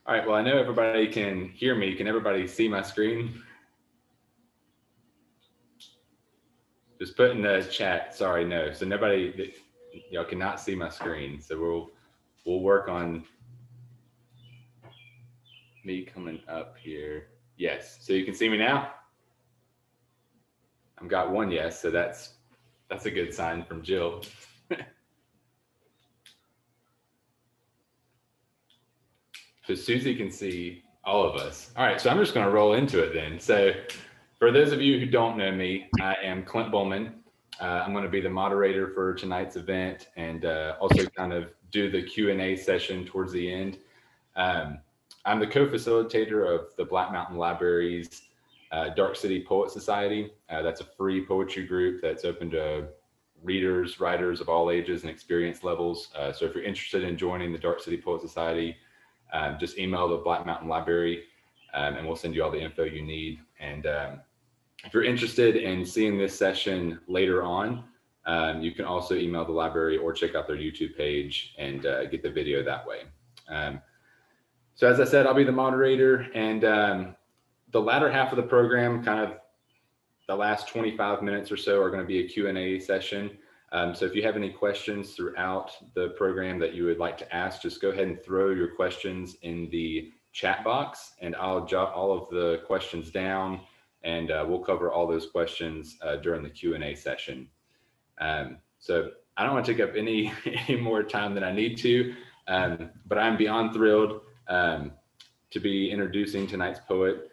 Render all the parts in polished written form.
All right, well, I know everybody can hear me. Can everybody see my screen? Just put in the chat, sorry, no. So nobody, y'all cannot see my screen. So we'll work on me coming up here. Yes, so you can see me now? I've got one yes, so that's a good sign from Jill. So Susie can see all of us. All right, so I'm just going to roll into it then. So for those of you who don't know me, I am Clint Bowman. I'm going to be the moderator for tonight's event and also kind of do the Q&A session towards the end. I'm the co-facilitator of the Black Mountain Library's Dark City Poet Society. That's a free poetry group that's open to readers, writers of all ages and experience levels. So if you're interested in joining the Dark City Poet Society, just email the Black Mountain Library and we'll send you all the info you need. And if you're interested in seeing this session later on, you can also email the library or check out their YouTube page and get the video that way. So as I said, I'll be the moderator, and the latter half of the program, kind of the last 25 minutes or so, are going to be a Q&A session. So if you have any questions throughout the program that you would like to ask, just go ahead and throw your questions in the chat box, and I'll jot all of the questions down, and we'll cover all those questions during the Q&A session. So I don't want to take up any more time than I need to, but I'm beyond thrilled to be introducing tonight's poet.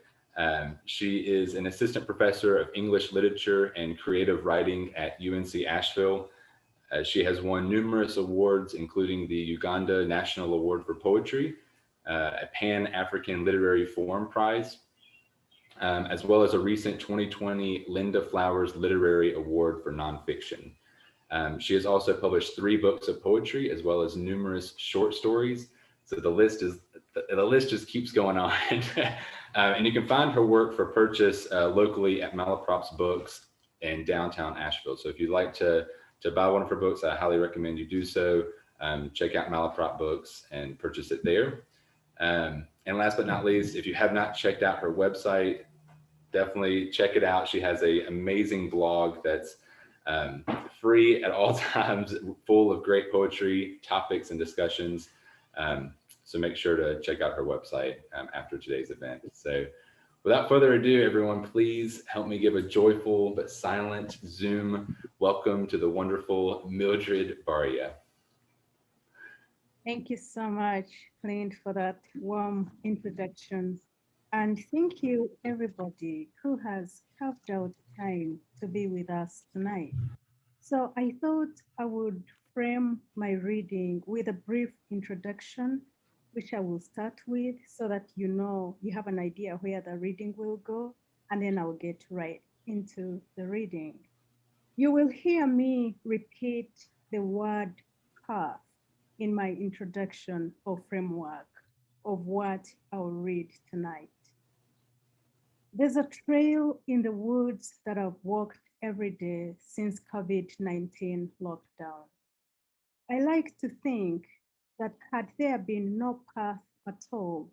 She is an assistant professor of English literature and creative writing at UNC Asheville. She has won numerous awards, including the Uganda National Award for Poetry, a Pan-African Literary Forum Prize, as well as a recent 2020 Linda Flowers Literary Award for Nonfiction. She has also published 3 books of poetry, as well as numerous short stories. So the list just keeps going on. And you can find her work for purchase locally at Malaprop's Books in downtown Asheville. So if you'd like to buy one of her books, I highly recommend you do so. Check out Malaprop Books and purchase it there. And last but not least, if you have not checked out her website, definitely check it out. She has an amazing blog that's free at all times, full of great poetry, topics, and discussions. So make sure to check out her website after today's event. So without further ado, everyone, please help me give a joyful but silent Zoom welcome to the wonderful Mildred Barya. Thank you so much, Clint, for that warm introduction. And thank you, everybody who has carved out time to be with us tonight. So I thought I would frame my reading with a brief introduction, which I will start with so that you have an idea where the reading will go, and then I'll get right into the reading. You will hear me repeat the word path in my introduction or framework of what I'll read tonight. There's a trail in the woods that I've walked every day since COVID-19 lockdown. I like to think that had there been no path at all,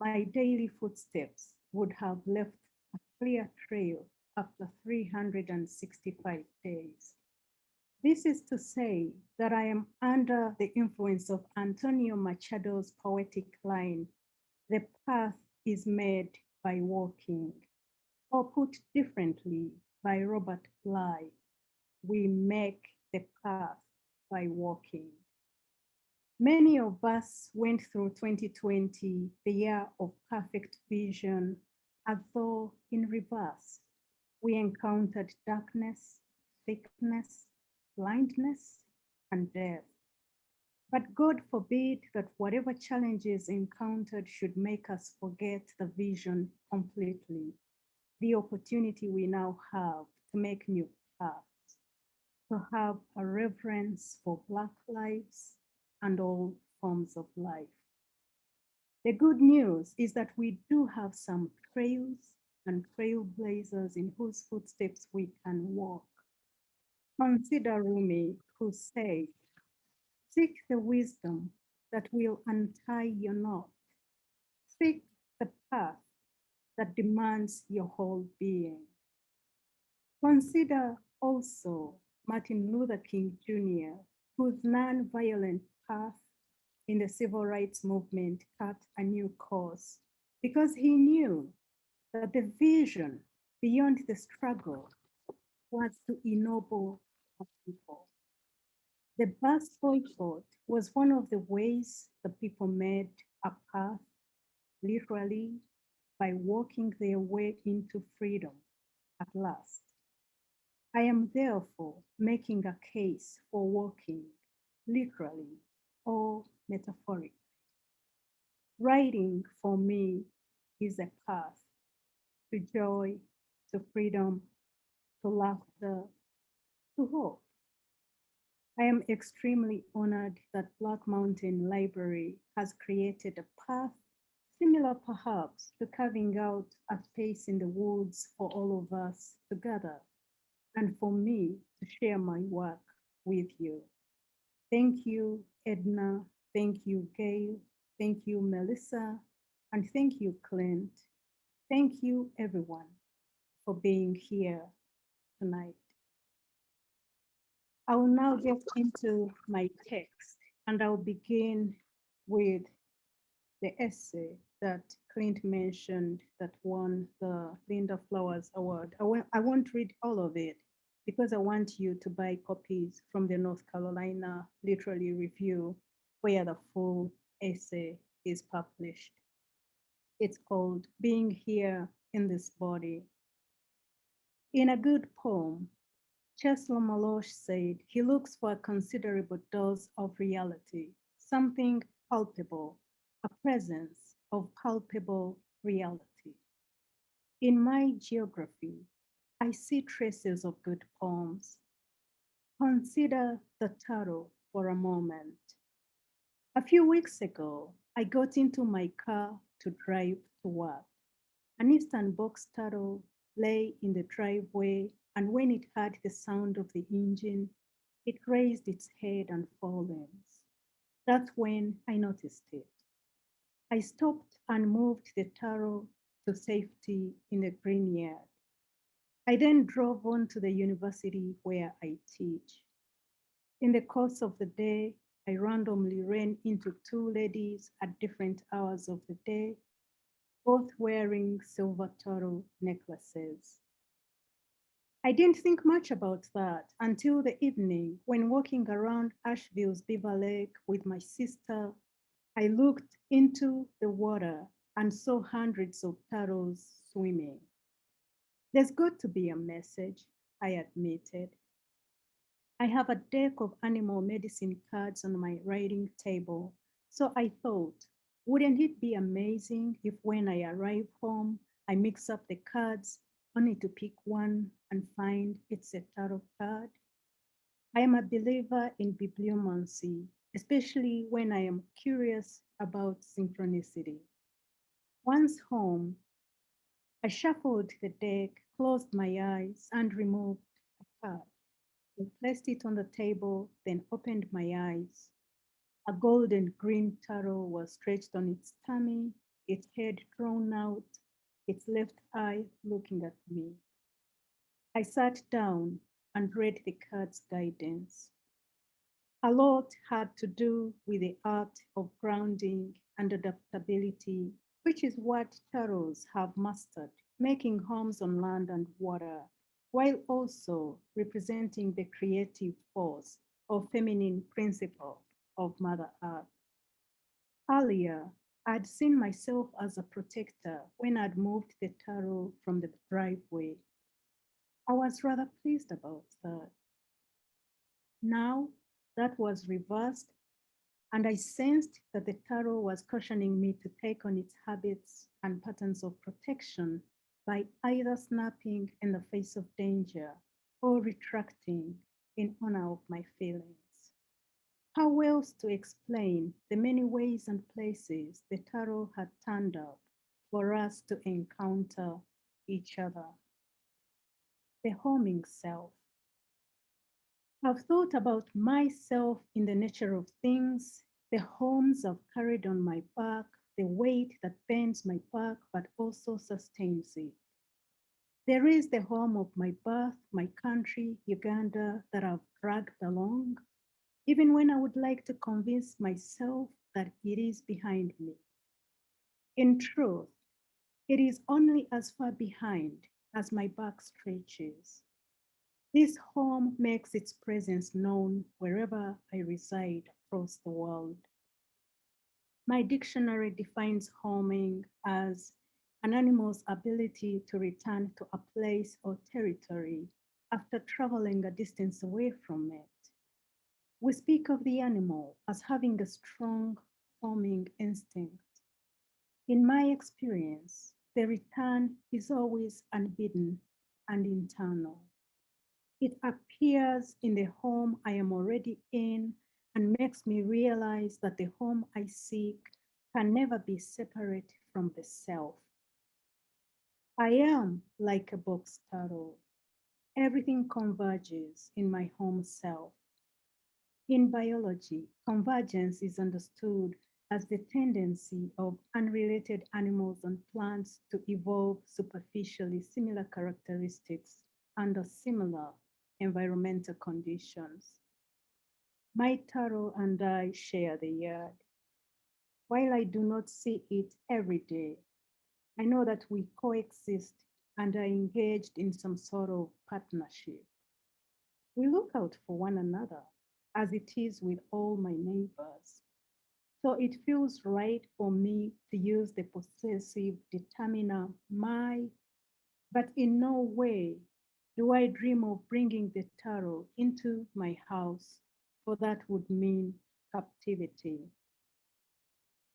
my daily footsteps would have left a clear trail after 365 days. This is to say that I am under the influence of Antonio Machado's poetic line, the path is made by walking, or put differently by Robert Bly, we make the path by walking. Many of us went through 2020, the year of perfect vision, as though in reverse. We encountered darkness, sickness, blindness, and death. But God forbid that whatever challenges encountered should make us forget the vision completely, the opportunity we now have to make new paths, to have a reverence for Black lives and all forms of life. The good news is that we do have some trails and trailblazers in whose footsteps we can walk. Consider Rumi, who said, seek the wisdom that will untie your knot. Pick the path that demands your whole being. Consider also Martin Luther King Jr., whose nonviolent path in the civil rights movement cut a new course because he knew that the vision beyond the struggle was to ennoble the people. The bus boycott was one of the ways the people made a path, literally, by walking their way into freedom at last. I am therefore making a case for walking, literally or metaphorically. Writing for me is a path to joy, to freedom, to laughter, to hope. I am extremely honored that Black Mountain Library has created a path similar perhaps to carving out a space in the woods for all of us to gather and for me to share my work with you. Thank you, Edna. Thank you, Gail. Thank you, Melissa. And thank you, Clint. Thank you, everyone, for being here tonight. I will now get into my text, and I'll begin with the essay that Clint mentioned that won the Linda Flowers Award. I won't read all of it because I want you to buy copies from the North Carolina Literary Review, where the full essay is published. It's called Being Here in This Body. In a good poem, Czeslaw Milosz said he looks for a considerable dose of reality, something palpable, a presence of palpable reality. In my geography, I see traces of good poems. Consider the turtle for a moment. A few weeks ago, I got into my car to drive to work. An eastern box turtle lay in the driveway, and when it heard the sound of the engine, it raised its head and forelimbs. That's when I noticed it. I stopped and moved the turtle to safety in the green yard. I then drove on to the university where I teach. In the course of the day, I randomly ran into two ladies at different hours of the day, both wearing silver turtle necklaces. I didn't think much about that until the evening when walking around Asheville's Beaver Lake with my sister, I looked into the water and saw hundreds of turtles swimming. There's got to be a message, I admitted. I have a deck of animal medicine cards on my writing table, so I thought, wouldn't it be amazing if when I arrive home, I mix up the cards only to pick one and find it's a tarot card? I am a believer in bibliomancy, especially when I am curious about synchronicity. Once home, I shuffled the deck, closed my eyes, and removed a card. I placed it on the table, then opened my eyes. A golden green turtle was stretched on its tummy, its head drawn out, its left eye looking at me. I sat down and read the card's guidance. A lot had to do with the art of grounding and adaptability, which is what turtles have mastered, making homes on land and water, while also representing the creative force or feminine principle of Mother Earth. Earlier, I'd seen myself as a protector when I'd moved the turtle from the driveway. I was rather pleased about that. Now that was reversed, and I sensed that the turtle was cautioning me to take on its habits and patterns of protection by either snapping in the face of danger or retracting in honor of my feelings. How else to explain the many ways and places the turtle had turned up for us to encounter each other? The homing self. I've thought about myself in the nature of things, the homes I've carried on my back, the weight that bends my back but also sustains it. There is the home of my birth, my country, Uganda, that I've dragged along, even when I would like to convince myself that it is behind me. In truth, it is only as far behind as my back stretches. This home makes its presence known wherever I reside across the world. My dictionary defines homing as an animal's ability to return to a place or territory after traveling a distance away from it. We speak of the animal as having a strong homing instinct. In my experience, the return is always unbidden and internal. It appears in the home I am already in and makes me realize that the home I seek can never be separate from the self. I am like a box turtle. Everything converges in my home self. In biology, convergence is understood as the tendency of unrelated animals and plants to evolve superficially similar characteristics under similar environmental conditions. My turtle and I share the yard. While I do not see it every day, I know that we coexist and are engaged in some sort of partnership. We look out for one another, as it is with all my neighbors. So it feels right for me to use the possessive determiner my, but in no way do I dream of bringing the turtle into my house, for that would mean captivity.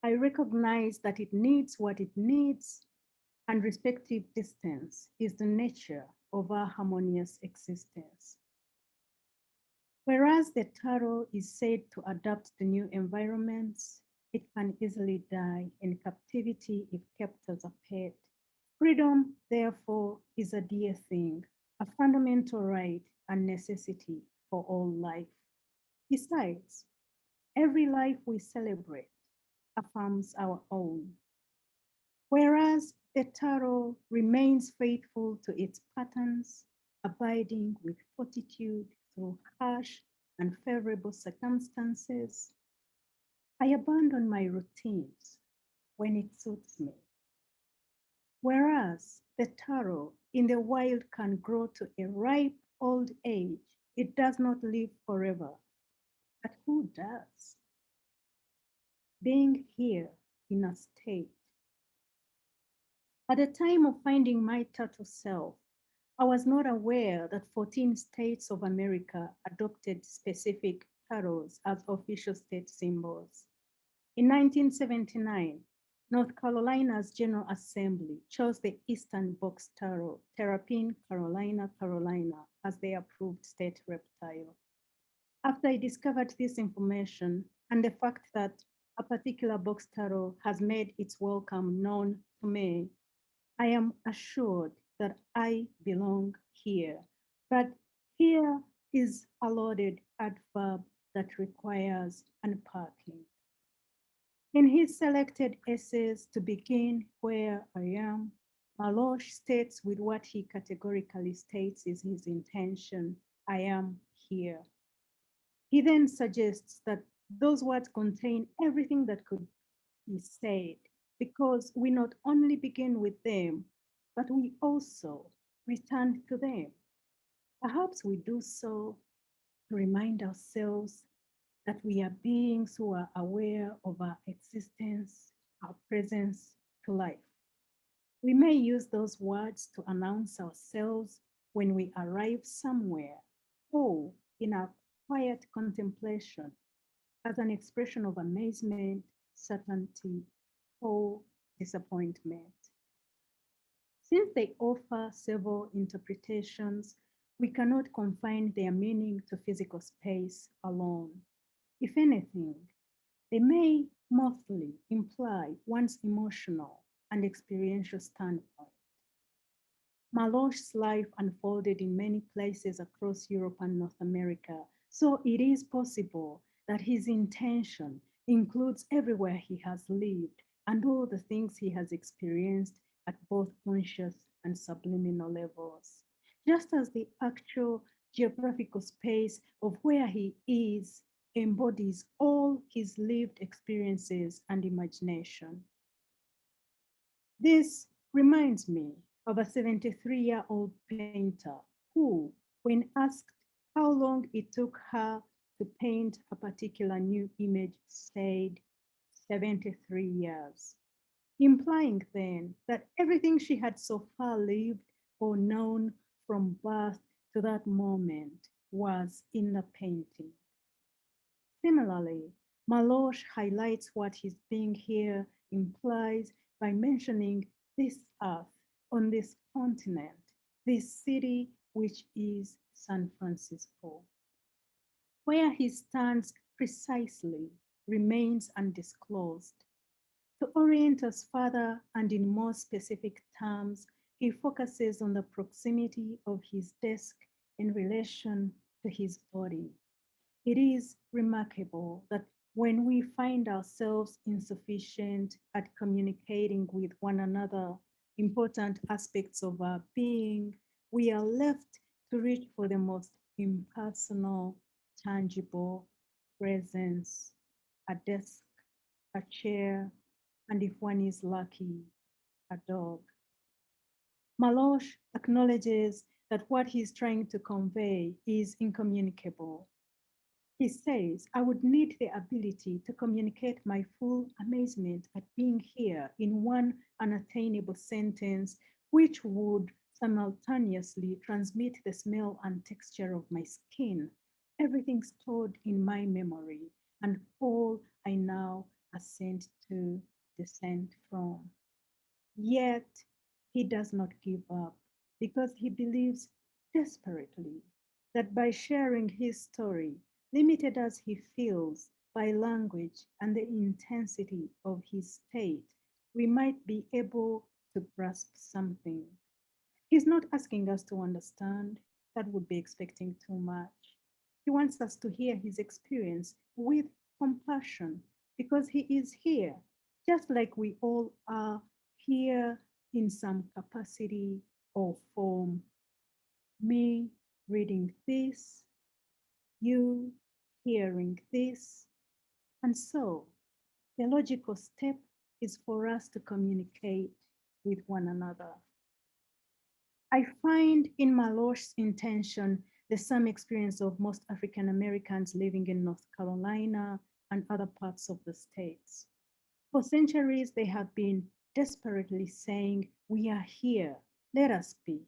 I recognize that it needs what it needs, and respective distance is the nature of our harmonious existence. Whereas the turtle is said to adapt to new environments, it can easily die in captivity if kept as a pet. Freedom, therefore, is a dear thing, a fundamental right and necessity for all life. Besides, every life we celebrate affirms our own, whereas the turtle remains faithful to its patterns, abiding with fortitude through harsh and favorable circumstances. I abandon my routines when it suits me, whereas the turtle in the wild can grow to a ripe old age. It does not live forever, but who does? Being here in a state. At the time of finding my turtle self, I was not aware that 14 states of America adopted specific turtles as official state symbols. In 1979, North Carolina's General Assembly chose the eastern box turtle, Terrapin carolina carolina, as the approved state reptile. After I discovered this information and the fact that a particular box turtle has made its welcome known to me, I am assured that I belong here. But here is a loaded adverb that requires unpacking. In his selected essays, To Begin Where I Am, Maloche states with what he categorically states is his intention: I am here. He then suggests that those words contain everything that could be said, because we not only begin with them, but we also return to them. Perhaps we do so to remind ourselves that we are beings who are aware of our existence, our presence to life. We may use those words to announce ourselves when we arrive somewhere, or in our quiet contemplation, as an expression of amazement, certainty, or disappointment. Since they offer several interpretations, we cannot confine their meaning to physical space alone. If anything, they may mostly imply one's emotional and experiential standpoint. Maloche's life unfolded in many places across Europe and North America, so it is possible that his intention includes everywhere he has lived, and all the things he has experienced at both conscious and subliminal levels, just as the actual geographical space of where he is embodies all his lived experiences and imagination. This reminds me of a 73-year-old painter who, when asked how long it took her to paint a particular new image, said 73 years, implying then that everything she had so far lived or known from birth to that moment was in the painting. Similarly, Maloche highlights what his being here implies by mentioning this earth on this continent, this city which is San Francisco. Where he stands precisely remains undisclosed. To orient us further and in more specific terms, he focuses on the proximity of his desk in relation to his body. It is remarkable that when we find ourselves insufficient at communicating with one another important aspects of our being, we are left to reach for the most impersonal, tangible presence, a desk, a chair, and if one is lucky, a dog. Maloche acknowledges that what he's trying to convey is incommunicable. He says, I would need the ability to communicate my full amazement at being here in one unattainable sentence, which would simultaneously transmit the smell and texture of my skin, everything stored in my memory, and all I now assent to, descend from. Yet he does not give up because he believes desperately that by sharing his story, limited as he feels by language and the intensity of his state, we might be able to grasp something. He's not asking us to understand, that would be expecting too much. He wants us to hear his experience with compassion because he is here, just like we all are here in some capacity or form. Me reading this, you hearing this. And so the logical step is for us to communicate with one another. I find in Maloche's intention the same experience of most African Americans living in North Carolina and other parts of the states. For centuries, they have been desperately saying, we are here, let us be.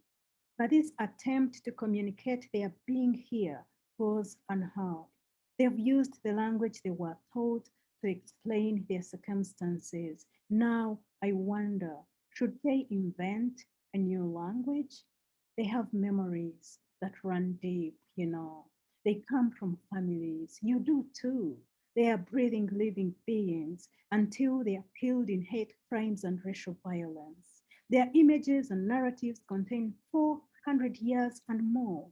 But this attempt to communicate their being here goes unheard. They've used the language they were taught to explain their circumstances. Now I wonder, should they invent a new language? They have memories that run deep, you know. They come from families. You do too. They are breathing, living beings until they are killed in hate crimes and racial violence. Their images and narratives contain 400 years and more.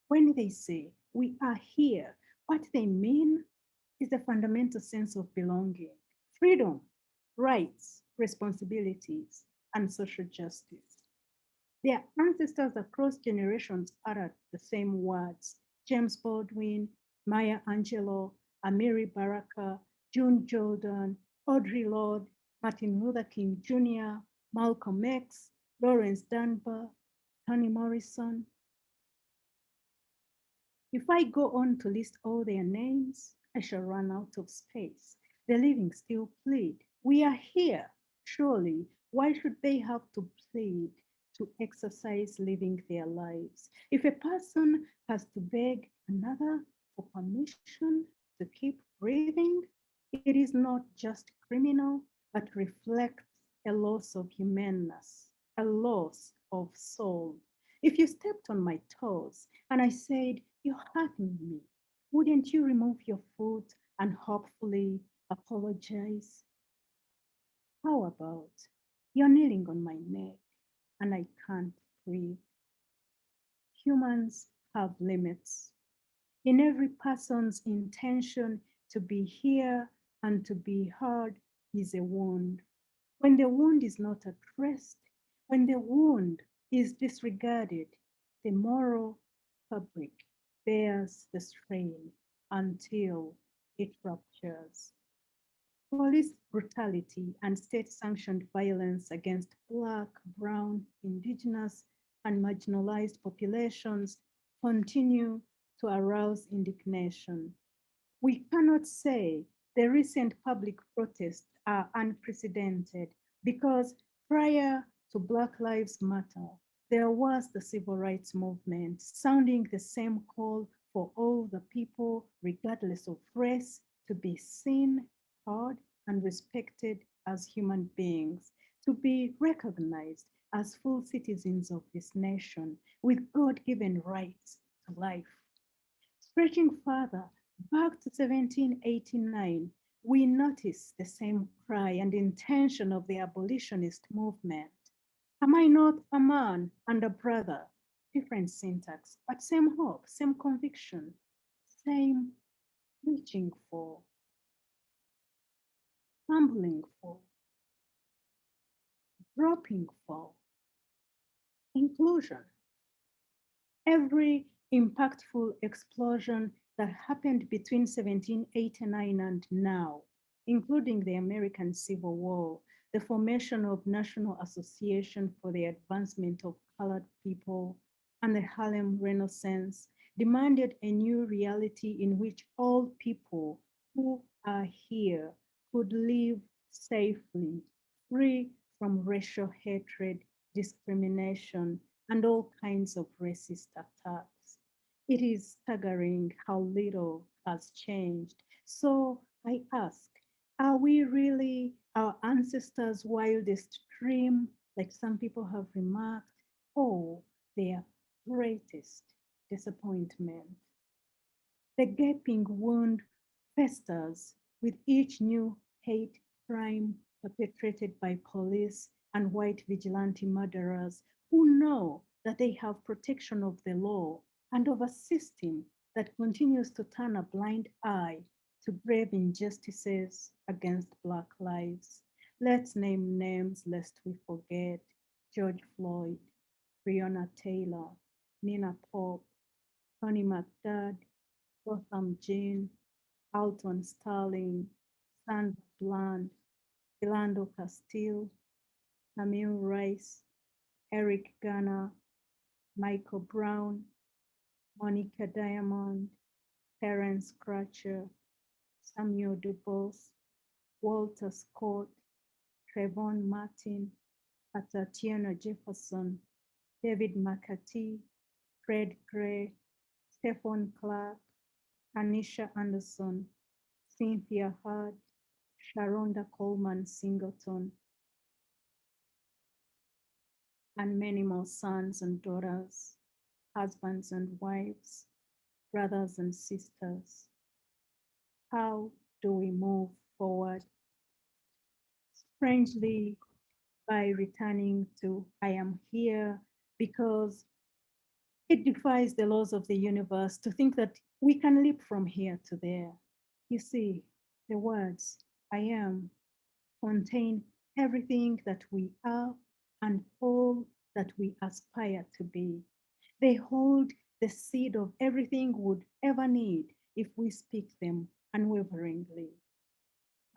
When they say, we are here, what they mean is the fundamental sense of belonging, freedom, rights, responsibilities, and social justice. Their ancestors across generations uttered the same words. James Baldwin, Maya Angelou, Amiri Baraka, June Jordan, Audre Lorde, Martin Luther King Jr., Malcolm X, Lawrence Dunbar, Toni Morrison. If I go on to list all their names, I shall run out of space. The living still plead. We are here. Surely, why should they have to plead to exercise living their lives? If a person has to beg another for permission to keep breathing, it is not just criminal, but reflects a loss of humanness, a loss of soul. If you stepped on my toes and I said, you're hurting me, wouldn't you remove your foot and hopefully apologize? How about you're kneeling on my neck and I can't breathe? Humans have limits. In every person's intention to be here and to be heard is a wound. When the wound is not addressed, when the wound is disregarded, the moral fabric bears the strain until it ruptures. Police brutality and state-sanctioned violence against Black, Brown, Indigenous, and marginalized populations continue to arouse indignation. We cannot say the recent public protests are unprecedented because prior to Black Lives Matter, there was the civil rights movement sounding the same call for all the people, regardless of race, to be seen, heard, and respected as human beings, to be recognized as full citizens of this nation with God given rights to life. Stretching further back to 1789, we notice the same cry and intention of the abolitionist movement. Am I not a man and a brother? Different syntax, but same hope, same conviction, same reaching for, fumbling for, groping for inclusion. Every impactful explosion that happened between 1789 and now, including the American Civil War, the formation of National Association for the Advancement of Colored People, and the Harlem Renaissance, demanded a new reality in which all people who are here could live safely, free from racial hatred, discrimination, and all kinds of racist attacks. It is staggering how little has changed. So I ask, are we really our ancestors' wildest dream, like some people have remarked, or their greatest disappointment? The gaping wound festers with each new hate crime perpetrated by police and white vigilante murderers who know that they have protection of the law and of a system that continues to turn a blind eye to grave injustices against Black lives. Let's name names lest we forget: George Floyd, Breonna Taylor, Nina Pope, Tony McDade, Gotham Jean, Alton Sterling, Sandra Bland, Philando Castile, Camille Rice, Eric Garner, Michael Brown, Monica Diamond, Terence Crutcher, Samuel DuBose, Walter Scott, Trayvon Martin, Tatiana Jefferson, David McAtee, Fred Gray, Stephen Clark, Anisha Anderson, Cynthia Hurd, Sharonda Coleman Singleton, and many more sons and daughters, husbands and wives, brothers and sisters. How do we move forward? Strangely, by returning to I am here, because it defies the laws of the universe to think that we can leap from here to there. You see, the words I am contain everything that we are and all that we aspire to be. They hold the seed of everything we would ever need if we speak them unwaveringly.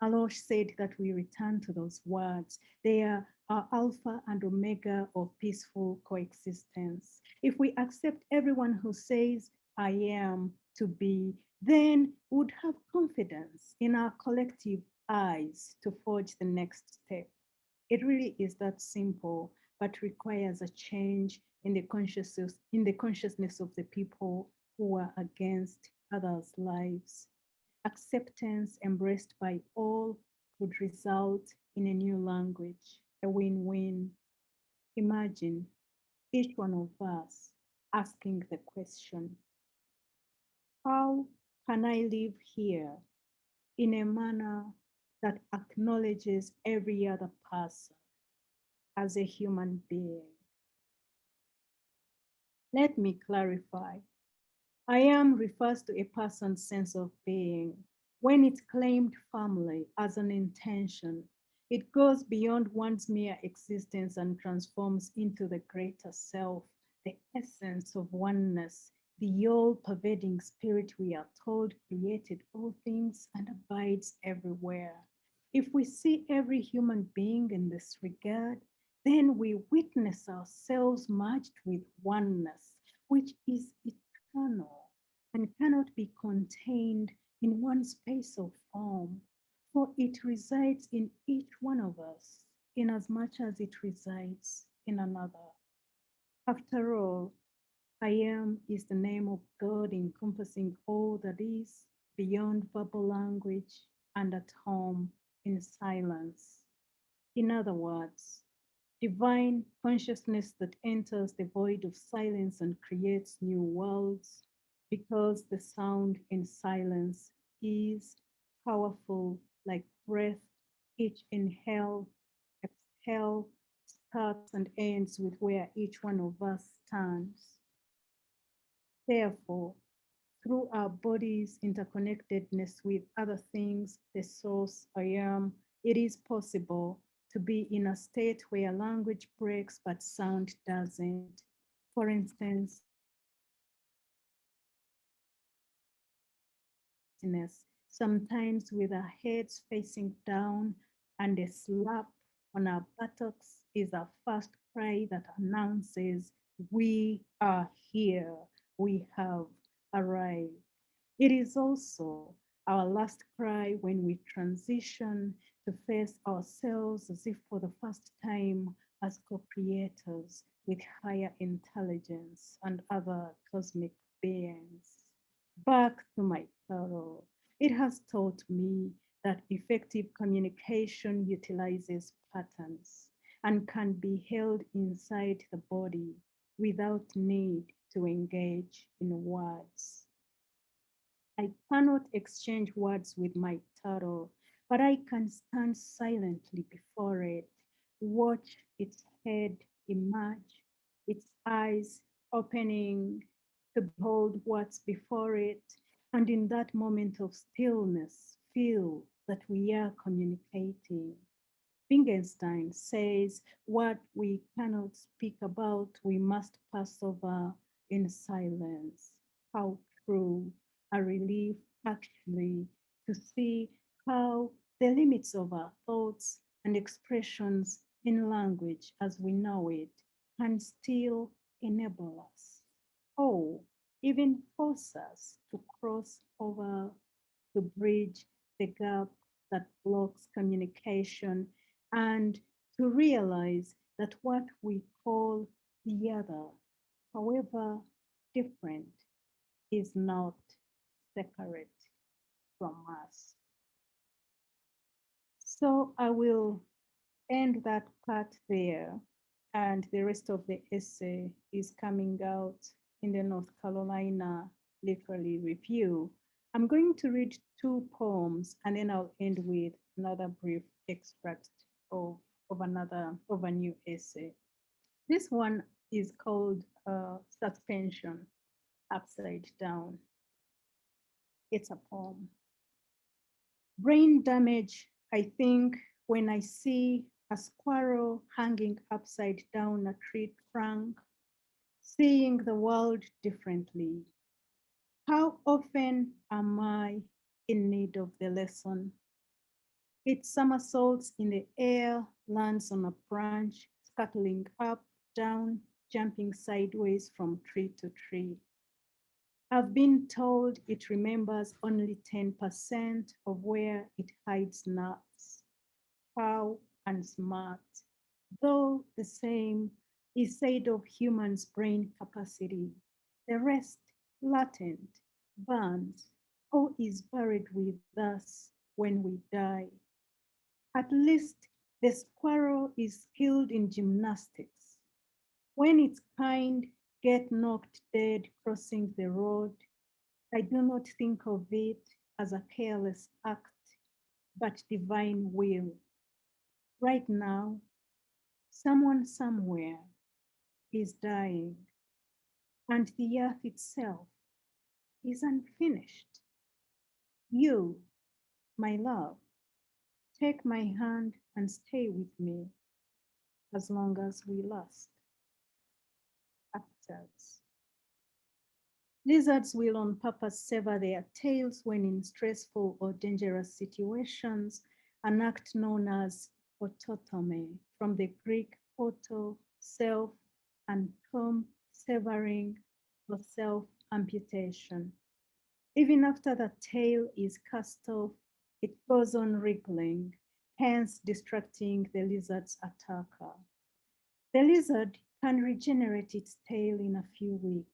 Alosh said that we return to those words. They are our alpha and omega of peaceful coexistence. If we accept everyone who says, I am to be, then we would have confidence in our collective eyes to forge the next step. It really is that simple, but requires a change in the consciousness of the people who are against others' lives. Acceptance embraced by all would result in a new language, a win-win. Imagine each one of us asking the question, how can I live here in a manner that acknowledges every other person as a human being? Let me clarify. I am refers to a person's sense of being when it's claimed firmly as an intention. It goes beyond one's mere existence and transforms into the greater self, the essence of oneness, the all pervading spirit we are told created all things and abides everywhere. If we see every human being in this regard, then we witness ourselves merged with oneness, which is eternal and cannot be contained in one space of form, for it resides in each one of us, inasmuch as it resides in another. After all, I am is the name of God encompassing all that is beyond verbal language and at home in silence. In other words, divine consciousness that enters the void of silence and creates new worlds because the sound in silence is powerful like breath. Each inhale, exhale starts and ends with where each one of us stands. Therefore, through our body's interconnectedness with other things, the source I am, it is possible to be in a state where language breaks but sound doesn't. For instance, sometimes with our heads facing down and a slap on our buttocks is our first cry that announces, we are here, we have arrived. It is also our last cry when we transition to face ourselves as if for the first time as co-creators with higher intelligence and other cosmic beings. Back to my tarot. It has taught me that effective communication utilizes patterns and can be held inside the body without need to engage in words. I cannot exchange words with my turtle, but I can stand silently before it, watch its head emerge, its eyes opening to behold what's before it, and in that moment of stillness, feel that we are communicating. Wittgenstein says what we cannot speak about, we must pass over in silence. How true, a relief actually to see how the limits of our thoughts and expressions in language as we know it can still enable us. Or even force us to cross over, to bridge the gap that blocks communication, and to realize that what we call the other, however different, is not separate from us. So I will end that part there, and the rest of the essay is coming out in the North Carolina Literary Review. I'm going to read two poems and then I'll end with another brief extract of a new essay. This one is called Suspension Upside Down. It's a poem. Brain damage, I think, when I see a squirrel hanging upside down a tree trunk, seeing the world differently. How often am I in need of the lesson? It somersaults in the air, lands on a branch, scuttling up, down, jumping sideways from tree to tree. I've been told it remembers only 10% of where it hides nuts. How unsmart. Though the same is said of humans' brain capacity, the rest latent, burns, or is buried with us when we die. At least the squirrel is skilled in gymnastics. When its kind get knocked dead crossing the road, I do not think of it as a careless act, but divine will. Right now, someone somewhere is dying, and the earth itself is unfinished. You, my love, Take my hand and stay with me as long as we last. Actors. Lizards will on purpose sever their tails when in stressful or dangerous situations, an act known as autotomy, from the Greek auto, self, and tom, severing or self amputation. Even after the tail is cast off, it goes on wriggling, hence distracting the lizard's attacker. The lizard can regenerate its tail in a few weeks.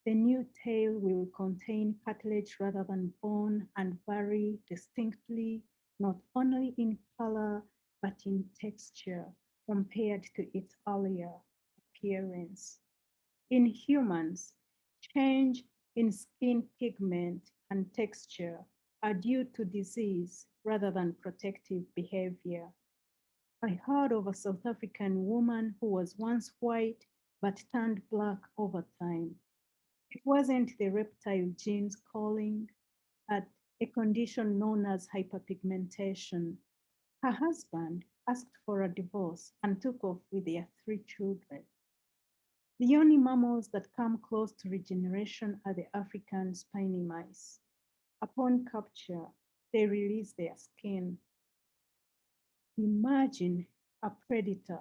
The new tail will contain cartilage rather than bone and vary distinctly, not only in color, but in texture compared to its earlier appearance. In humans, change in skin pigment and texture are due to disease rather than protective behavior. I heard of a South African woman who was once white but turned black over time. It wasn't the reptile genes calling, but a condition known as hyperpigmentation. Her husband asked for a divorce and took off with their 3 children. The only mammals that come close to regeneration are the African spiny mice. Upon capture, they release their skin. Imagine a predator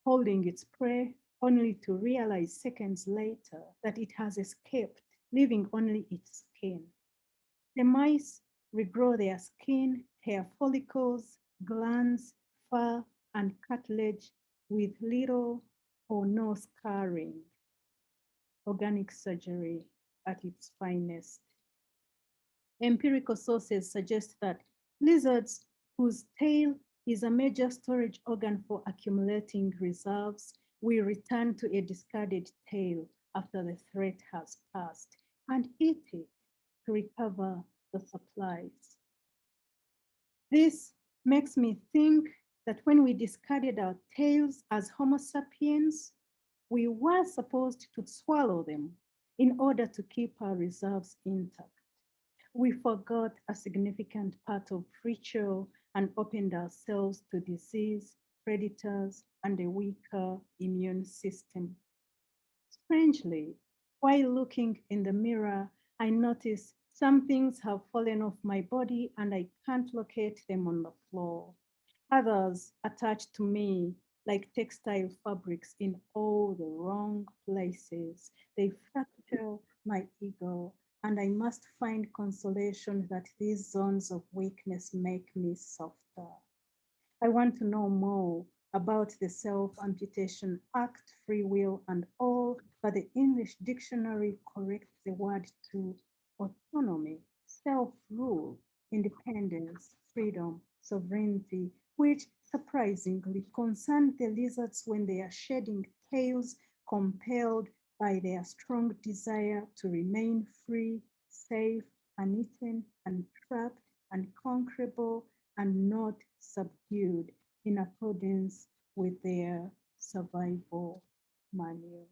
holding its prey only to realize seconds later that it has escaped, leaving only its skin. The mice regrow their skin, hair follicles, glands, fur, and cartilage with little or no scarring. Organic surgery at its finest. Empirical sources suggest that lizards, whose tail is a major storage organ for accumulating reserves, will return to a discarded tail after the threat has passed and eat it to recover the supplies. This makes me think that when we discarded our tails as Homo sapiens, we were supposed to swallow them in order to keep our reserves intact. We forgot a significant part of ritual and opened ourselves to disease, predators, and a weaker immune system. Strangely, while looking in the mirror, I notice some things have fallen off my body and I can't locate them on the floor. Others attached to me like textile fabrics in all the wrong places. They fracture my ego, and I must find consolation that these zones of weakness make me softer. I want to know more about the self-amputation act, free will, and all, but the English dictionary corrects the word to autonomy, self-rule, independence, freedom, sovereignty, which surprisingly concern the lizards when they are shedding tails, compelled by their strong desire to remain free, safe, uneaten, untrapped, unconquerable, and not subdued in accordance with their survival manual.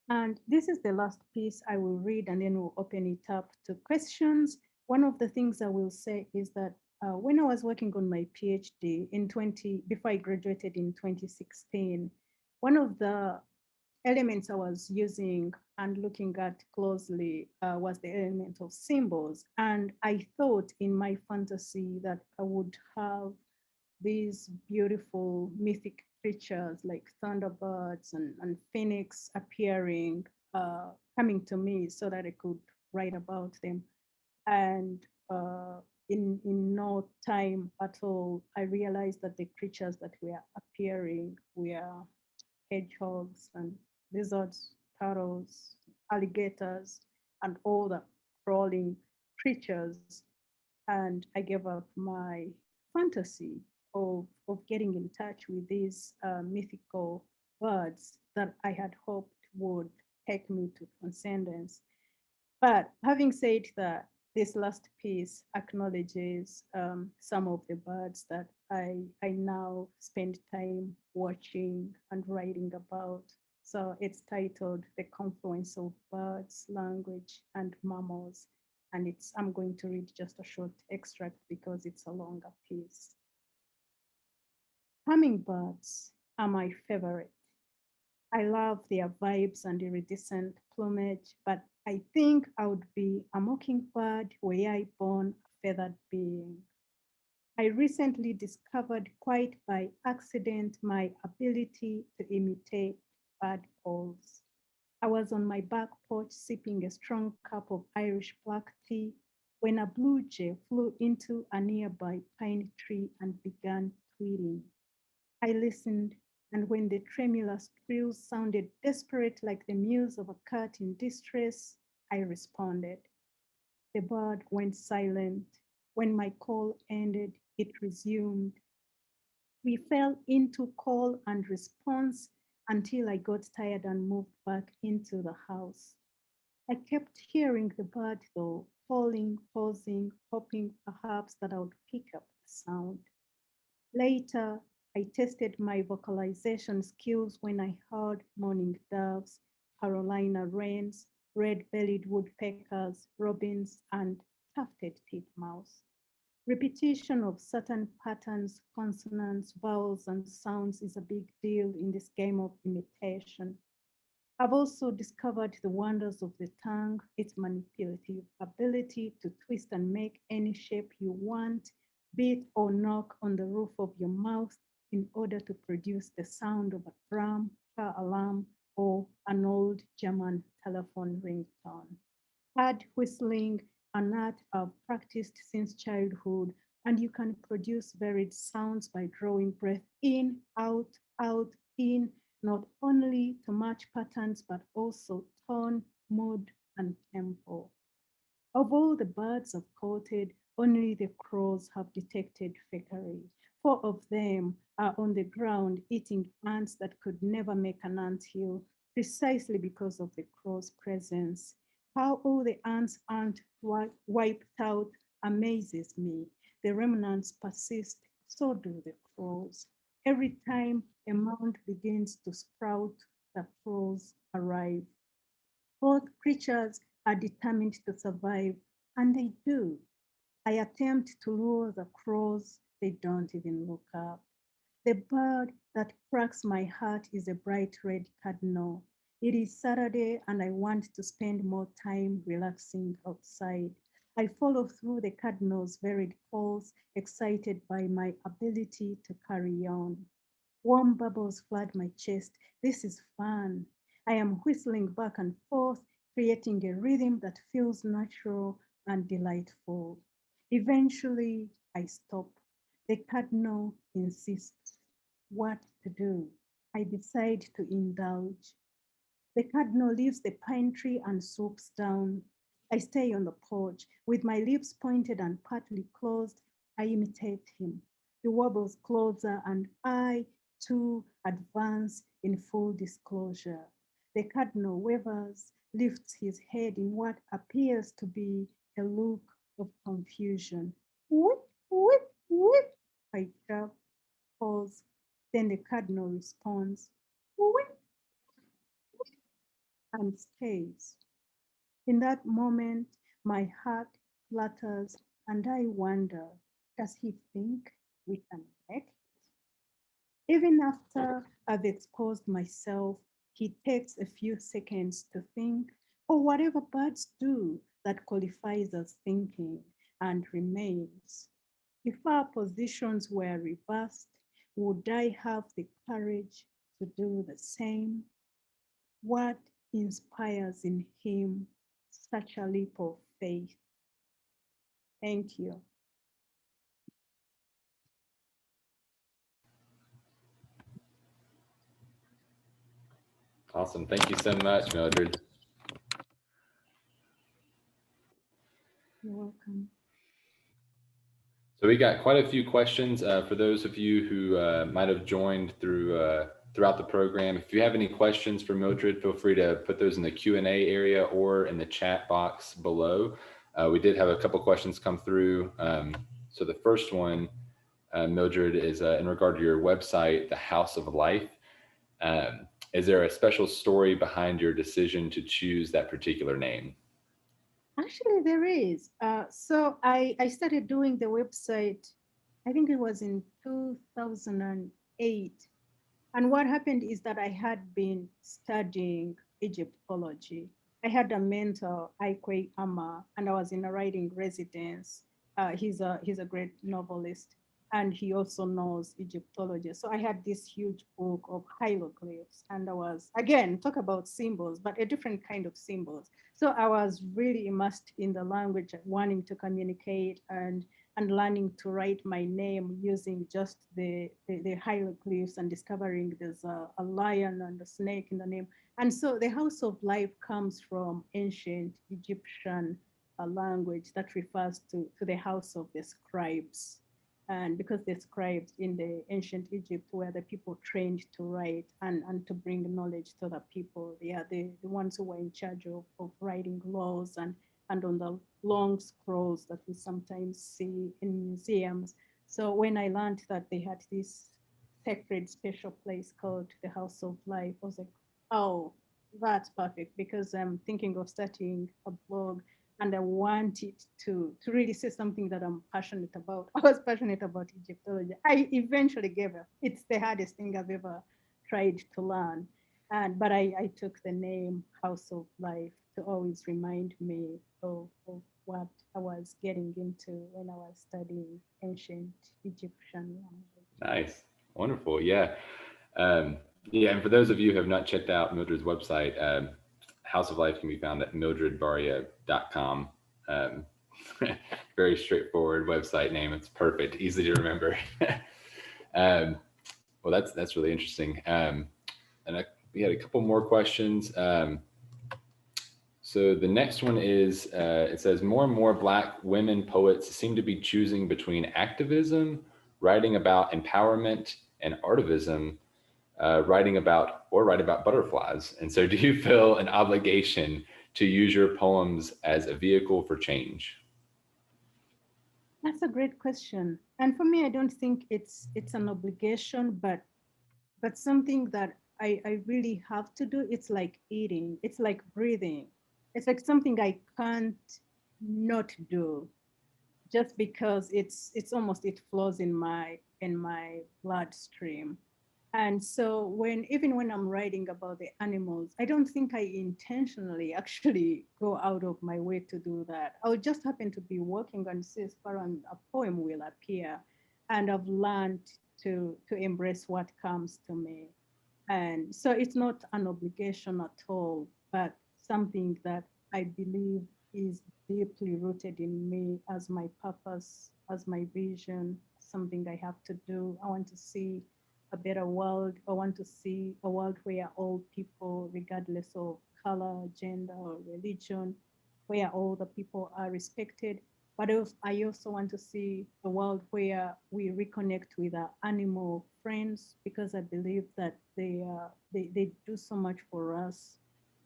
And this is the last piece I will read, and then we'll open it up to questions. One of the things I will say is that when I was working on my PhD before I graduated in 2016, one of the elements I was using and looking at closely was the element of symbols. And I thought in my fantasy that I would have these beautiful mythic creatures like thunderbirds and phoenix appearing, coming to me so that I could write about them. And in no time at all, I realized that the creatures that were appearing were hedgehogs and lizards, turtles, alligators, and all the crawling creatures. And I gave up my fantasy of getting in touch with these mythical birds that I had hoped would take me to transcendence. But having said that, this last piece acknowledges some of the birds that I now spend time watching and writing about. So it's titled The Confluence of Birds, Language, and Mammals. And I'm going to read just a short extract because it's a longer piece. Hummingbirds are my favorite. I love their vibes and iridescent plumage, but I think I would be a mockingbird were I born a feathered being. I recently discovered quite by accident my ability to imitate bird calls. I was on my back porch sipping a strong cup of Irish black tea when a blue jay flew into a nearby pine tree and began tweeting. I listened, and when the tremulous trills sounded desperate like the mews of a cat in distress, I responded. The bird went silent. When my call ended, it resumed. We fell into call and response until I got tired and moved back into the house. I kept hearing the bird though, calling, pausing, hoping perhaps that I would pick up the sound. Later, I tested my vocalization skills when I heard mourning doves, Carolina wrens, red-bellied woodpeckers, robins, and tufted titmouse. Repetition of certain patterns, consonants, vowels, and sounds is a big deal in this game of imitation. I've also discovered the wonders of the tongue, its manipulative ability to twist and make any shape you want, beat or knock on the roof of your mouth in order to produce the sound of a drum, car alarm, or an old German telephone ringtone. Bird whistling, an art I've practiced since childhood, and you can produce varied sounds by drawing breath in, out, in, not only to match patterns, but also tone, mood, and tempo. Of all the birds I've quoted, only the crows have detected fakery. Four of them are on the ground eating ants that could never make an anthill, precisely because of the crow's presence. How all the ants aren't wiped out amazes me. The remnants persist, so do the crows. Every time a mound begins to sprout, the crows arrive. Both creatures are determined to survive, and they do. I attempt to lure the crows, they don't even look up. The bird that cracks my heart is a bright red cardinal. It is Saturday and I want to spend more time relaxing outside. I follow through the cardinal's varied calls, excited by my ability to carry on. Warm bubbles flood my chest. This is fun. I am whistling back and forth, creating a rhythm that feels natural and delightful. Eventually, I stop. The cardinal insists. What to do? I decide to indulge. The cardinal leaves the pine tree and swoops down. I stay on the porch. With my lips pointed and partly closed, I imitate him. He wobbles closer, and I, too, advance in full disclosure. The cardinal wavers, lifts his head in what appears to be a look of confusion. Whip, whip, whip, I chirp, calls. Then the cardinal responds, whip, and stays. In that moment, my heart flutters and I wonder, does he think we can make it? Even after I've exposed myself, he takes a few seconds to think, or whatever birds do that qualifies as thinking, and remains. If our positions were reversed, would I have the courage to do the same? What inspires in him such a leap of faith? Thank you. Awesome. Thank you so much, Mildred. You're welcome. So we got quite a few questions for those of you who might have joined throughout the program. If you have any questions for Mildred, feel free to put those in the Q&A area or in the chat box below. We did have a couple questions come through. So the first one, Mildred, is in regard to your website, The House of Life. Is there a special story behind your decision to choose that particular name? Actually, there is. So I started doing the website, I think it was in 2008. And what happened is that I had been studying Egyptology. I had a mentor, Ikwe Ama, and I was in a writing residence. He's a great novelist, and he also knows Egyptology. So I had this huge book of hieroglyphs, and I was again talk about symbols, but a different kind of symbols. So I was really immersed in the language, wanting to communicate and learning to write my name using just the hieroglyphs and discovering there's a lion and a snake in the name. And so the House of Life comes from ancient Egyptian language that refers to the house of the scribes. And because the scribes in the ancient Egypt were the people trained to write and to bring knowledge to the people, they are the ones who were in charge of writing laws and on the long scrolls that we sometimes see in museums. So when I learned that they had this sacred special place called the House of Life, I was like, oh, that's perfect because I'm thinking of starting a blog and I want it to really say something that I'm passionate about. I was passionate about Egyptology. I eventually gave up. It's the hardest thing I've ever tried to learn. But I took the name House of Life to always remind me of what I was getting into when I was studying ancient Egyptian language. Nice. Wonderful. Yeah. Yeah. And for those of you who have not checked out Mildred's website, House of Life can be found at mildredbarya.com. Um, very straightforward website name. It's perfect, easy to remember. um, well, that's really interesting. We had a couple more questions. So the next one is it says more and more Black women poets seem to be choosing between activism, writing about empowerment, and artivism, write about butterflies. And so, do you feel an obligation to use your poems as a vehicle for change? That's a great question. And for me, I don't think it's an obligation, but something that I really have to do. It's like eating. It's like breathing. It's like something I can't not do just because it's almost it flows in my bloodstream. And so when even when I'm writing about the animals, I don't think I intentionally actually go out of my way to do that. I'll just happen to be working on Cisper and a poem will appear. And I've learned to embrace what comes to me. And so it's not an obligation at all, but something that I believe is deeply rooted in me as my purpose, as my vision, something I have to do. I want to see a better world. I want to see a world where all people, regardless of color, gender, or religion, where all the people are respected. But I also want to see a world where we reconnect with our animal friends because I believe that they do so much for us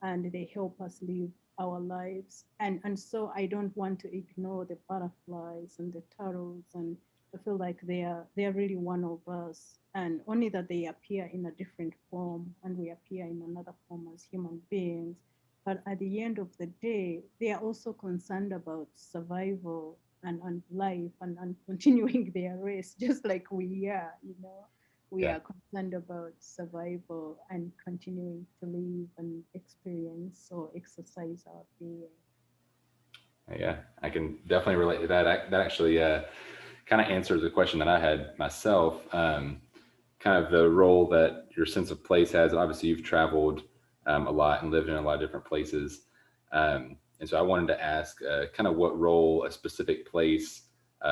and they help us live our lives. And so I don't want to ignore the butterflies and the turtles and I feel like they are really one of us, and only that they appear in a different form and we appear in another form as human beings. But at the end of the day, they are also concerned about survival and life and continuing their race, just like we are, you know. We Yeah, are concerned about survival and continuing to live and experience or exercise our being. yeah, I can definitely relate to that. That actually kind of answers the question that I had myself. Kind of the role that your sense of place has. Obviously, you've traveled a lot and lived in a lot of different places. And so I wanted to ask kind of what role a specific place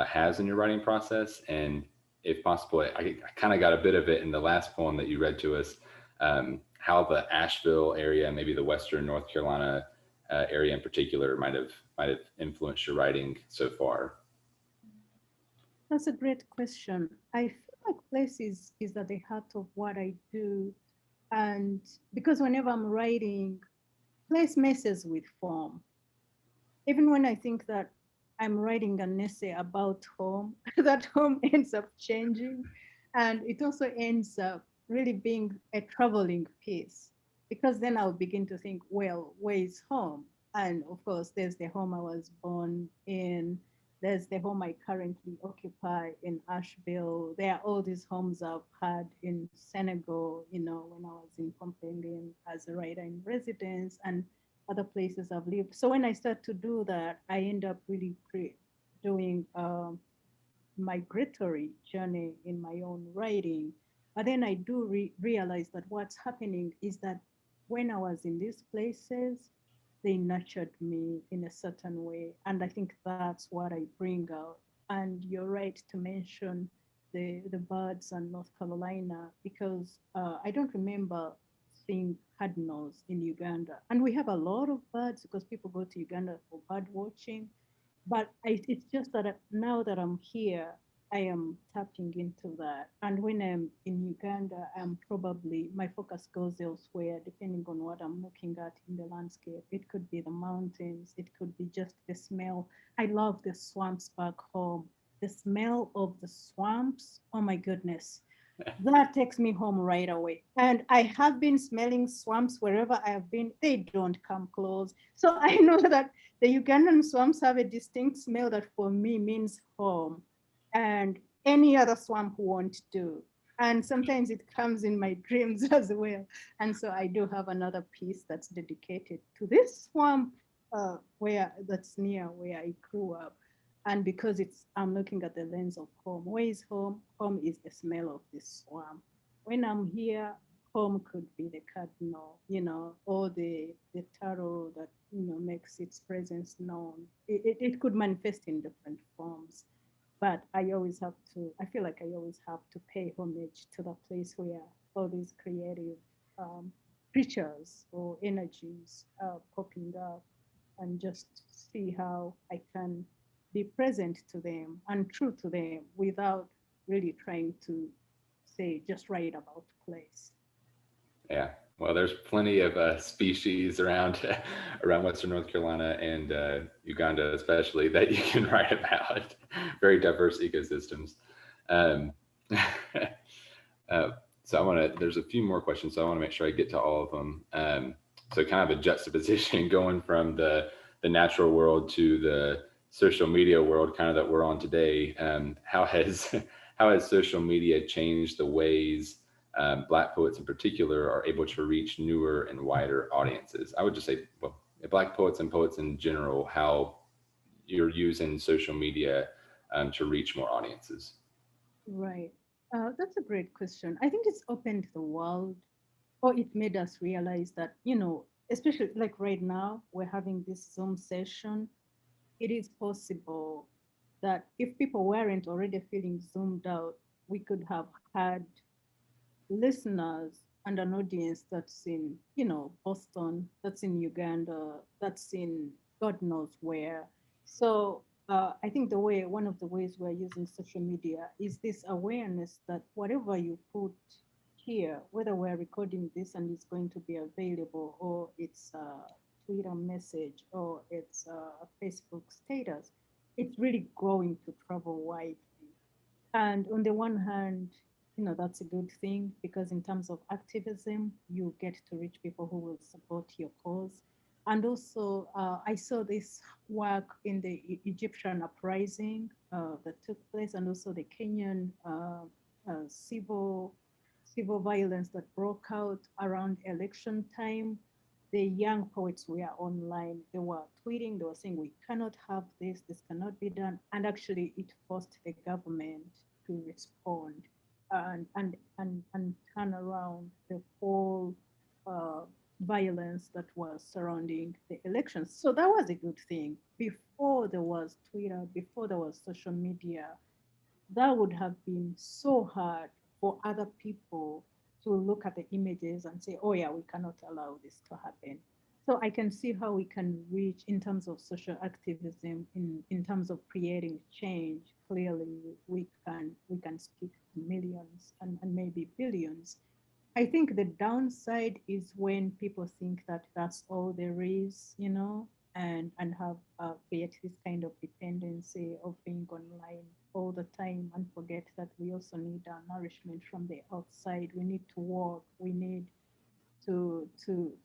has in your writing process. And if possible, I kind of got a bit of it in the last poem that you read to us, how the Asheville area, maybe the Western North Carolina area in particular, might have influenced your writing so far. That's a great question. I feel like place is at the heart of what I do. And because whenever I'm writing, place messes with form. Even when I think that I'm writing an essay about home, that home ends up changing. And it also ends up really being a traveling piece because then I'll begin to think, well, where is home? And of course, there's the home I was born in. There's the home I currently occupy in Asheville. There are all these homes I've had in Senegal, when I was in Companion as a writer in residence and other places I've lived. So when I start to do that, I end up really doing migratory journey in my own writing. But then I do realize that what's happening is that when I was in these places, they nurtured me in a certain way. And I think that's what I bring out. And you're right to mention the birds and North Carolina, because I don't remember seeing cardinals in Uganda. And we have a lot of birds because people go to Uganda for bird watching, but it's just that now that I'm here, I am tapping into that. And when I'm in Uganda, I'm probably, my focus goes elsewhere, depending on what I'm looking at in the landscape. It could be the mountains, it could be just the smell. I love the swamps back home. The smell of the swamps, oh my goodness, that takes me home right away. And I have been smelling swamps wherever I have been. They don't come close. So I know that the Ugandan swamps have a distinct smell that for me means home. And any other swamp won't do. And sometimes it comes in my dreams as well. And so I do have another piece that's dedicated to this swamp where that's near where I grew up. And because I'm looking at the lens of home. Where is home? Home is the smell of the swamp. When I'm here, home could be the cardinal, or the taro that makes its presence known. It could manifest in different forms, but I feel like I always have to pay homage to the place where all these creative um, creatures or energies are popping up, and just see how I can be present to them and true to them without really trying to say just write about place. Yeah. Well, there's plenty of species around around Western North Carolina and Uganda, especially, that you can write about. Very diverse ecosystems. Um, uh, so I want to. There's a few more questions, so I want to make sure I get to all of them. So kind of a juxtaposition going from the natural world to the social media world, kind of that we're on today. How has how has social media changed the ways Black poets in particular are able to reach newer and wider audiences? I would just say, well, Black poets and poets in general, how you're using social media to reach more audiences. Right. That's a great question. I think it's opened the world, or it made us realize that, especially like right now, we're having this Zoom session. It is possible that if people weren't already feeling zoomed out, we could have had listeners and an audience that's in, Boston, that's in Uganda, that's in God knows where. So I think one of the ways we're using social media is this awareness that whatever you put here, whether we're recording this and it's going to be available, or it's a Twitter message, or it's a Facebook status, it's really going to travel widely. And on the one hand, that's a good thing because in terms of activism, you get to reach people who will support your cause. And also, I saw this work in the Egyptian uprising that took place, and also the Kenyan civil violence that broke out around election time. The young poets were online. They were tweeting. They were saying, "We cannot have this. This cannot be done." And actually, it forced the government to respond and turn around the whole uh, violence that was surrounding the elections. So that was a good thing. Before there was Twitter, before there was social media, that would have been so hard for other people to look at the images and say, oh, yeah, we cannot allow this to happen. So I can see how we can reach in terms of social activism, in terms of creating change. Clearly, we can speak to millions and maybe billions. I think the downside is when people think that that's all there is, and have create this kind of dependency of being online all the time and forget that we also need our nourishment from the outside. We need to walk. We need to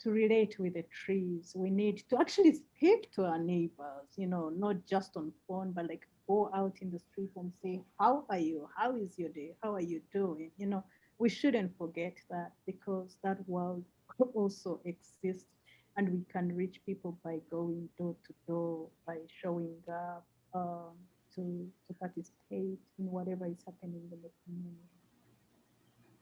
relate with the trees. We need to actually speak to our neighbors, not just on phone, but like go out in the street and say, how are you? How is your day? How are you doing? We shouldn't forget that, because that world also exists, and we can reach people by going door to door, by showing up, to participate in whatever is happening in the community.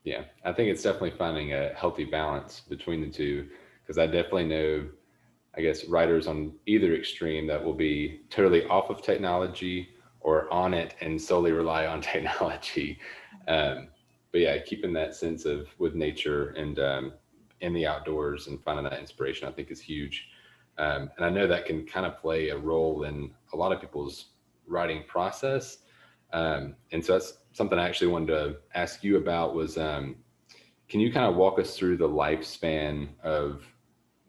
Yeah, I think it's definitely finding a healthy balance between the two, because I definitely know, I guess, writers on either extreme that will be totally off of technology or on it and solely rely on technology. Um, but yeah, keeping that sense of with nature and in the outdoors and finding that inspiration, I think is huge. And I know that can kind of play a role in a lot of people's writing process. And so that's something I actually wanted to ask you about was, can you kind of walk us through the lifespan of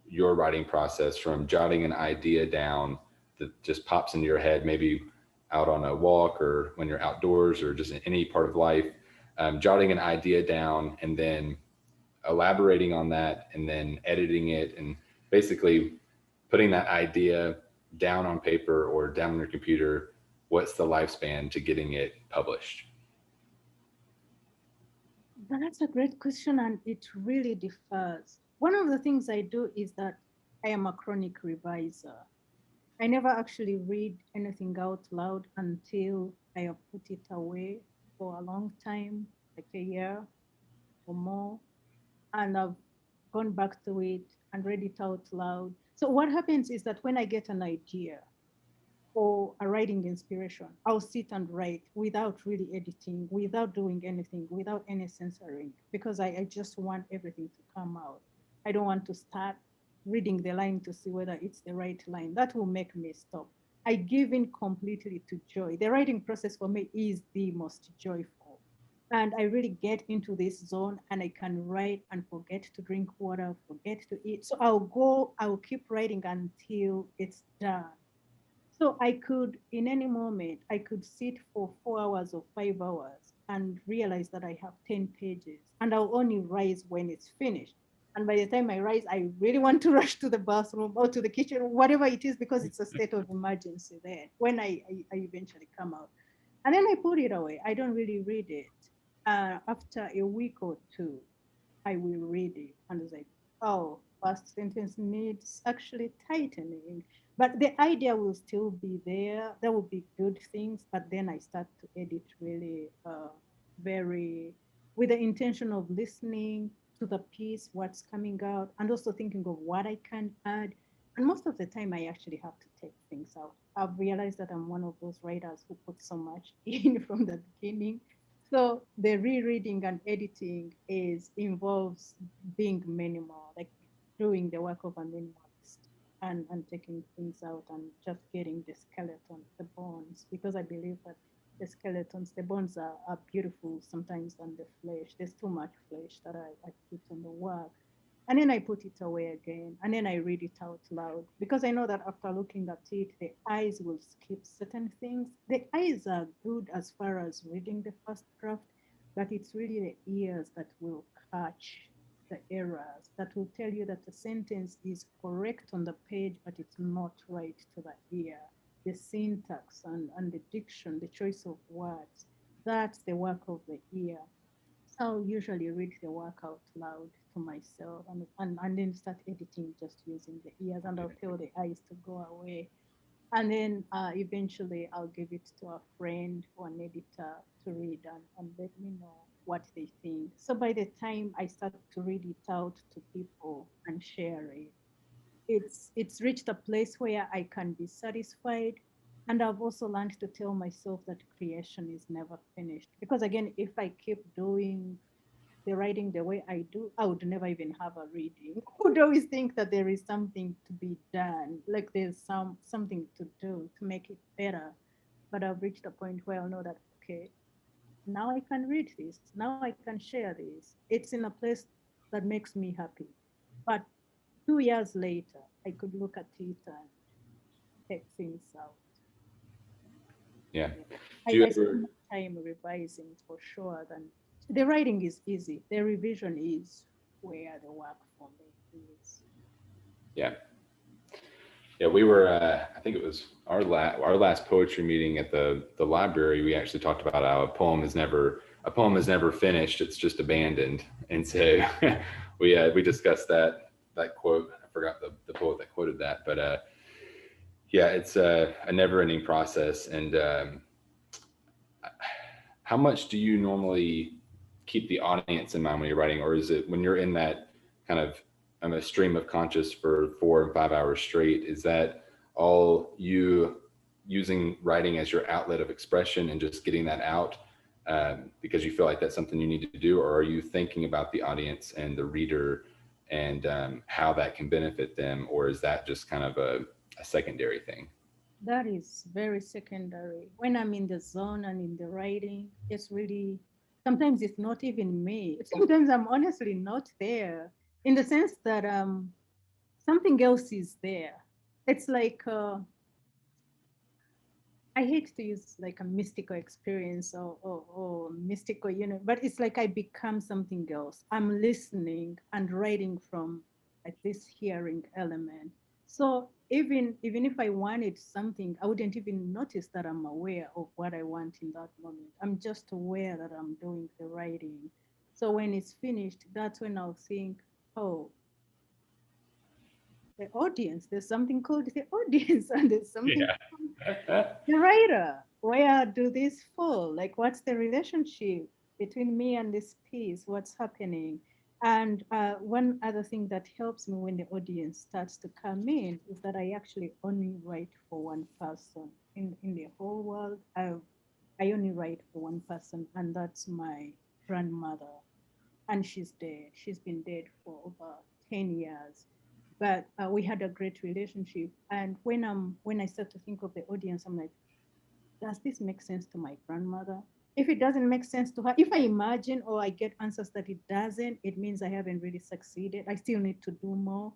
your writing process from jotting an idea down that just pops into your head, maybe out on a walk or when you're outdoors or just in any part of life, jotting an idea down and then elaborating on that and then editing it and basically putting that idea down on paper or down on your computer? What's the lifespan to getting it published? That's a great question, and it really differs. One of the things I do is that I am a chronic reviser. I never actually read anything out loud until I have put it away for a long time, like a year or more, and I've gone back to it and read it out loud. So what happens is that when I get an idea or a writing inspiration, I'll sit and write without really editing, without doing anything, without any censoring, because I just want everything to come out. I don't want to start reading the line to see whether it's the right line. That will make me stop. I give in completely to joy. The writing process for me is the most joyful. And I really get into this zone and I can write and forget to drink water, forget to eat. So I'll keep writing until it's done. So I could, in any moment, I could sit for 4 hours or 5 hours and realize that I have 10 pages and I'll only rise when it's finished. And by the time I rise, I really want to rush to the bathroom or to the kitchen, whatever it is, because it's a state of emergency there when I eventually come out. And then I put it away. I don't really read it. After a week or two, I will read it and it's like, oh, first sentence needs actually tightening. But the idea will still be there. There will be good things, but then I start to edit really very with the intention of listening to the piece, what's coming out, and also thinking of what I can add. And most of the time, I actually have to take things out. I've realized that I'm one of those writers who put so much in from the beginning, so the rereading and editing is involves being minimal, like doing the work of a minimalist and taking things out and just getting the skeleton, the bones, because I believe that the skeletons, the bones are beautiful sometimes than the flesh. There's too much flesh that I put on the work. And then I put it away again. And then I read it out loud because I know that after looking at it, the eyes will skip certain things. The eyes are good as far as reading the first draft, but it's really the ears that will catch the errors, that will tell you that the sentence is correct on the page, but it's not right to the ear. The syntax and the diction, the choice of words, that's the work of the ear. I'll usually read the work out loud to myself and then start editing just using the ears, and I'll tell the eyes to go away. And then eventually I'll give it to a friend or an editor to read and let me know what they think. So by the time I start to read it out to people and share it, it's reached a place where I can be satisfied. And I've also learned to tell myself that creation is never finished. Because again, if I keep doing the writing the way I do, I would never even have a reading. I would always think that there is something to be done, like there's something to do to make it better. But I've reached a point where I know that okay, now I can read this, now I can share this. It's in a place that makes me happy. But 2 years later, I could look at it and take things out. Yeah. Yeah. Do you I spend ever, more time revising for sure than the writing is easy. The revision is where the work for me is. Yeah. Yeah, we were. I think it was our last poetry meeting at the library. We actually talked about how a poem is never finished. It's just abandoned. And so we discussed that quote. I forgot the poet that quoted that, but yeah, it's a never ending process. And how much do you normally keep the audience in mind when you're writing, or is it when you're in that kind of a stream of conscious for 4 and 5 hours straight? Is that all you using writing as your outlet of expression and just getting that out because you feel like that's something you need to do, or are you thinking about the audience and the reader and how that can benefit them, or is that just kind of a secondary thing? That is very secondary. When I'm in the zone and in the writing, it's really, sometimes it's not even me. Sometimes I'm honestly not there in the sense that something else is there. It's like, I hate to use like a mystical experience or mystical, but it's like I become something else. I'm listening and writing from like this hearing element. So even if I wanted something, I wouldn't even notice that I'm aware of what I want in that moment. I'm just aware that I'm doing the writing. So when it's finished, that's when I'll think, oh, the audience, there's something called the audience, and there's something Yeah. the writer, where do this fall? Like, what's the relationship between me and this piece? What's happening? And one other thing that helps me when the audience starts to come in is that I actually only write for one person in the whole world. I only write for one person, and that's my grandmother, and she's dead. She's been dead for over 10 years. But we had a great relationship. And when I start to think of the audience, I'm like, does this make sense to my grandmother? If it doesn't make sense to her, if I imagine or I get answers that it doesn't, it means I haven't really succeeded. I still need to do more.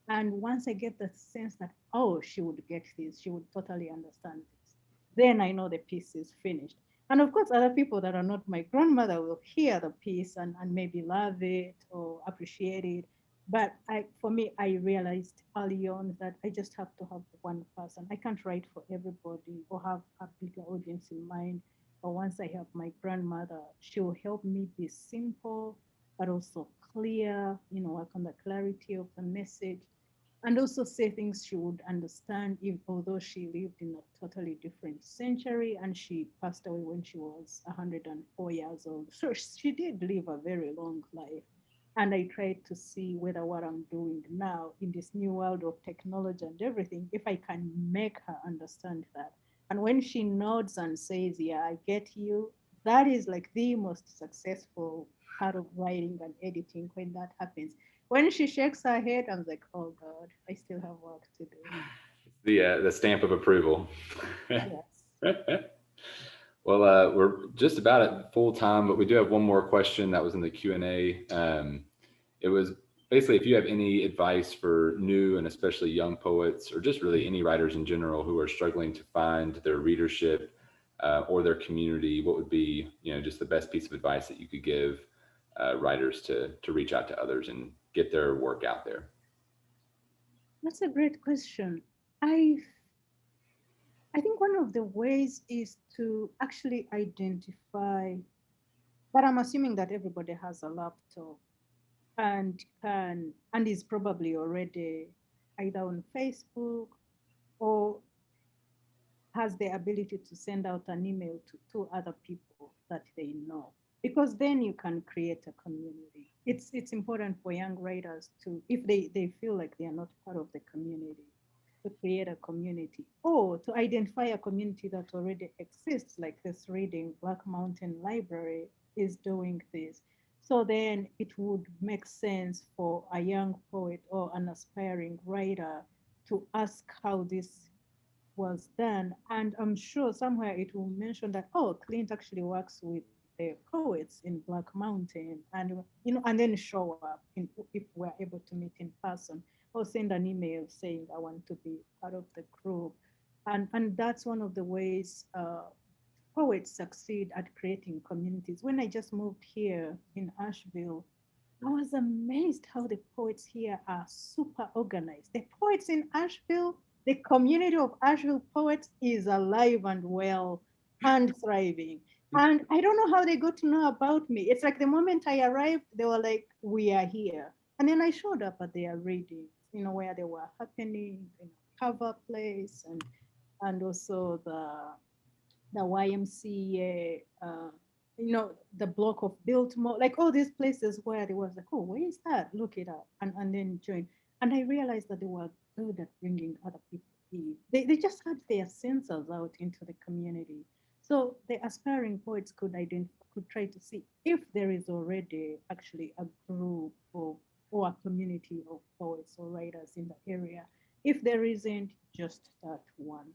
And once I get the sense that, oh, she would get this, she would totally understand this, then I know the piece is finished. And of course, other people that are not my grandmother will hear the piece and maybe love it or appreciate it. But for me, I realized early on that I just have to have one person. I can't write for everybody or have a bigger audience in mind. But once I have my grandmother, she will help me be simple, but also clear, work on the clarity of the message and also say things she would understand, if, although she lived in a totally different century and she passed away when she was 104 years old. So she did live a very long life. And I tried to see whether what I'm doing now in this new world of technology and everything, if I can make her understand that. And when she nods and says, yeah, I get you, that is like the most successful part of writing and editing when that happens. When she shakes her head, I'm like, oh God, I still have work to do. The stamp of approval. Yes. Well, we're just about at full time, but we do have one more question that was in the Q&A. It was basically if you have any advice for new and especially young poets, or just really any writers in general who are struggling to find their readership or their community, what would be, just the best piece of advice that you could give writers to reach out to others and get their work out there? That's a great question. I I think one of the ways is to actually identify, but I'm assuming that everybody has a laptop and is probably already either on Facebook or has the ability to send out an email to two other people that they know, because then you can create a community. It's important for young writers to, if they feel like they are not part of the community, to create a community or to identify a community that already exists, like this reading Black Mountain Library is doing this. So then it would make sense for a young poet or an aspiring writer to ask how this was done. And I'm sure somewhere it will mention that, oh, Clint actually works with the poets in Black Mountain, and and then show up if we're able to meet in person, or send an email saying I want to be part of the group. And that's one of the ways poets succeed at creating communities. When I just moved here in Asheville, I was amazed how the poets here are super organized. The poets in Asheville, the community of Asheville poets is alive and well and thriving. And I don't know how they got to know about me. It's like the moment I arrived, they were like, "We are here." And then I showed up at their readings, where they were happening, cover place and also the YMCA, the block of Biltmore, like all these places where they was like, oh, where is that? Look it up and then join. And I realized that they were good at bringing other people in. They just had their sensors out into the community. So the aspiring poets could try to see if there is already actually a group or a community of poets or writers in the area. If there isn't, just start one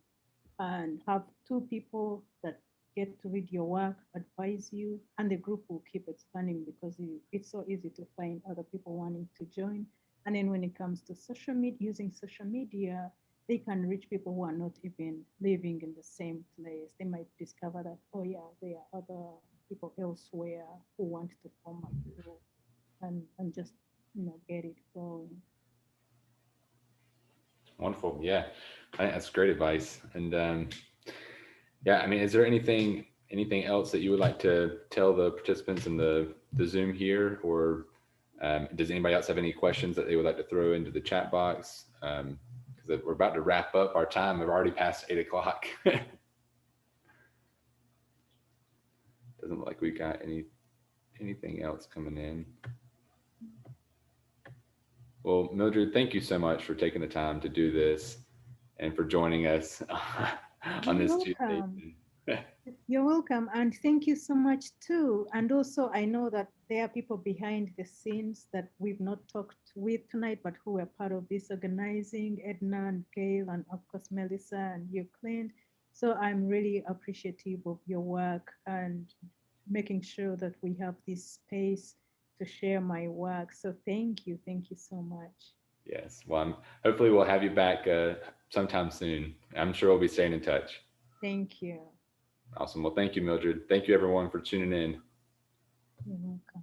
and have two people that get to read your work, advise you, and the group will keep expanding because it's so easy to find other people wanting to join. And then when it comes to social media, using social media, they can reach people who are not even living in the same place. They might discover that, oh yeah, there are other people elsewhere who want to form a group and just get it going. Wonderful. Yeah, I think that's great advice. And yeah, I mean, is there anything else that you would like to tell the participants in the Zoom here, or does anybody else have any questions that they would like to throw into the chat box? Because we're about to wrap up our time. We're already past 8 o'clock. Doesn't look like we got anything else coming in. Well, Mildred, thank you so much for taking the time to do this and for joining us on You're this Tuesday. welcome. You're welcome, and thank you so much too. And also, I know that there are people behind the scenes that we've not talked with tonight, but who were part of this organizing, Edna and Gail, and of course, Melissa and you, Clint. So I'm really appreciative of your work and making sure that we have this space to share my work. So thank you so much. Yes. Well, hopefully we'll have you back sometime soon. I'm sure we'll be staying in touch. Thank you. Awesome. Well, thank you, Mildred. Thank you, everyone, for tuning in. You're welcome.